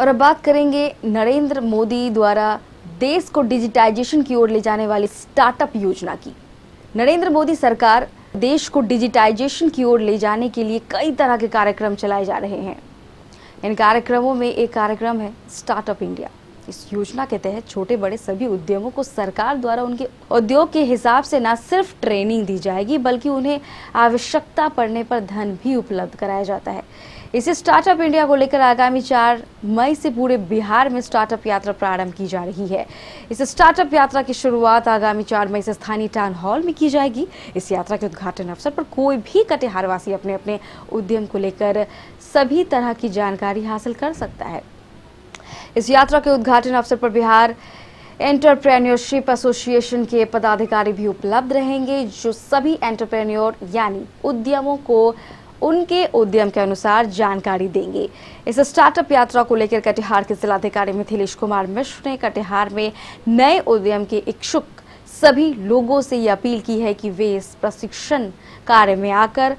और अब बात करेंगे नरेंद्र मोदी द्वारा देश को डिजिटाइजेशन की ओर ले जाने वाली स्टार्टअप योजना की। नरेंद्र मोदी सरकार देश को डिजिटाइजेशन की ओर ले जाने के लिए कई तरह के कार्यक्रम चलाए जा रहे हैं। इन कार्यक्रमों में एक कार्यक्रम है स्टार्टअप इंडिया। इस योजना के तहत छोटे बड़े सभी उद्यमों को सरकार द्वारा उनके उद्योग के हिसाब से न सिर्फ ट्रेनिंग दी जाएगी बल्कि उन्हें आवश्यकता पड़ने पर धन भी उपलब्ध कराया जाता है। इसी स्टार्टअप इंडिया को लेकर आगामी 4 मई से पूरे बिहार में स्टार्टअप यात्रा प्रारंभ की जा रही है। इस स्टार्टअप यात्रा की शुरुआत आगामी 4 मई से स्थानीय टाउन हॉल में की जाएगी। इस यात्रा के उद्घाटन अवसर पर कोई भी कटिहार वासी अपने अपने उद्यम को लेकर सभी तरह की जानकारी हासिल कर सकता है। इस यात्रा के उद्घाटन अवसर पर बिहार एंटरप्रेन्योरशिप एसोसिएशन के पदाधिकारी भी उपलब्ध रहेंगे, जो सभी एंटरप्रेन्योर यानी उद्यमों को उनके उद्यम के अनुसार जानकारी देंगे। इस स्टार्टअप यात्रा को लेकर कटिहार के जिलाधिकारी मिथिलेश कुमार मिश्र ने कटिहार में नए उद्यम के इच्छुक सभी लोगों से ये अपील की है कि वे इस प्रशिक्षण कार्य में आकर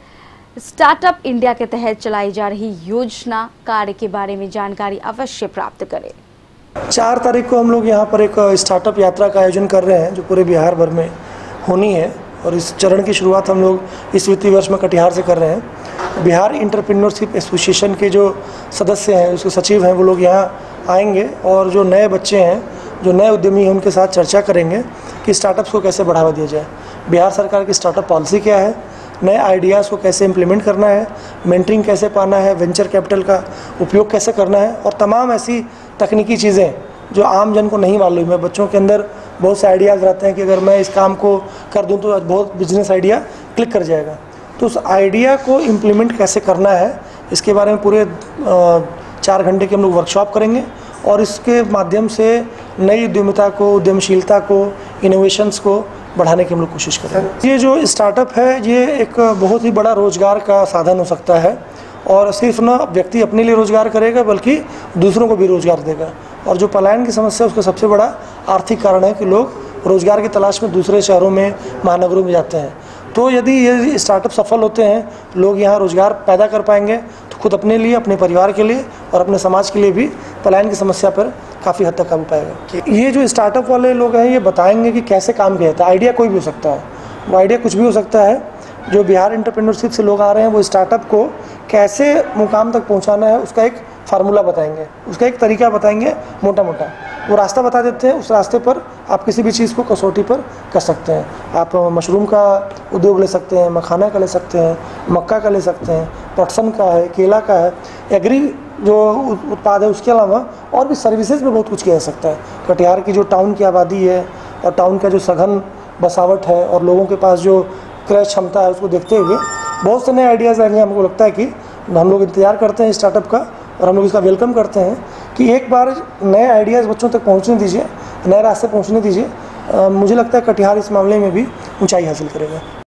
स्टार्टअप इंडिया के तहत चलाई जा रही योजना कार्य के बारे में जानकारी अवश्य प्राप्त करें। 4 तारीख को हम लोग यहाँ पर एक स्टार्टअप यात्रा का आयोजन कर रहे हैं जो पूरे बिहार भर में होनी है, और इस चरण की शुरुआत हम लोग इस वित्तीय वर्ष में कटिहार से कर रहे हैं। बिहार एंटरप्रेन्योरशिप एसोसिएशन के जो सदस्य हैं, उसके सचिव हैं, वो लोग यहाँ आएंगे और जो नए बच्चे हैं, जो नए उद्यमी हैं, उनके साथ चर्चा करेंगे कि स्टार्टअप्स को कैसे बढ़ावा दिया जाए, बिहार सरकार की स्टार्टअप पॉलिसी क्या है, नए आइडियाज़ को कैसे इम्प्लीमेंट करना है, मेंटरिंग कैसे पाना है, वेंचर कैपिटल का उपयोग कैसे करना है, और तमाम ऐसी तकनीकी चीज़ें जो आम जन को नहीं मालूम है। बच्चों के अंदर बहुत से आइडियाज़ रहते हैं कि अगर मैं इस काम को कर दूं तो बहुत बिजनेस आइडिया क्लिक कर जाएगा। तो उस आइडिया को इम्प्लीमेंट कैसे करना है, इसके बारे में पूरे 4 घंटे की हम लोग वर्कशॉप करेंगे, और इसके माध्यम से नई उद्यमिता को, उद्यमशीलता को, इनोवेशंस को बढ़ाने की हम लोग कोशिश करेंगे। ये जो स्टार्टअप है, ये एक बहुत ही बड़ा रोज़गार का साधन हो सकता है, और सिर्फ ना व्यक्ति अपने लिए रोज़गार करेगा बल्कि दूसरों को भी रोज़गार देगा। और जो पलायन की समस्या है, उसका सबसे बड़ा आर्थिक कारण है कि लोग रोज़गार की तलाश में दूसरे शहरों में, महानगरों में जाते हैं। तो यदि ये स्टार्टअप सफल होते हैं, लोग यहाँ रोज़गार पैदा कर पाएंगे, तो खुद अपने लिए, अपने परिवार के लिए और अपने समाज के लिए भी पलायन की समस्या पर काफ़ी हद तक काबू पाएगा। ये जो स्टार्टअप वाले लोग हैं, ये बताएंगे कि कैसे काम किया जाता है। आइडिया कोई भी हो सकता है, वो आइडिया कुछ भी हो सकता है। जो बिहार एंटरप्रेन्योरशिप से लोग आ रहे हैं, वो स्टार्टअप को कैसे मुकाम तक पहुंचाना है, उसका एक फार्मूला बताएंगे, उसका एक तरीका बताएंगे, मोटा मोटा वो रास्ता बता देते हैं। उस रास्ते पर आप किसी भी चीज़ को कसौटी पर कर सकते हैं। आप मशरूम का उद्योग ले सकते हैं, मखाना का ले सकते हैं, मक्का का ले सकते हैं, पटसन का है, केला का है, एग्री जो उत्पाद है, उसके अलावा और भी सर्विसेज में बहुत कुछ किया जा सकता है। कटिहार की जो टाउन की आबादी है और टाउन का जो सघन बसावट है और लोगों के पास जो क्रय क्षमता है, उसको देखते हुए बहुत से नए आइडियाज़ आएंगे। हमको लगता है कि हम लोग इंतजार करते हैं स्टार्टअप का, और हम लोग इसका वेलकम करते हैं कि एक बार नए आइडियाज़ बच्चों तक पहुंचने दीजिए, नए रास्ते पहुंचने दीजिए। मुझे लगता है कटिहार इस मामले में भी ऊंचाई हासिल करेगा।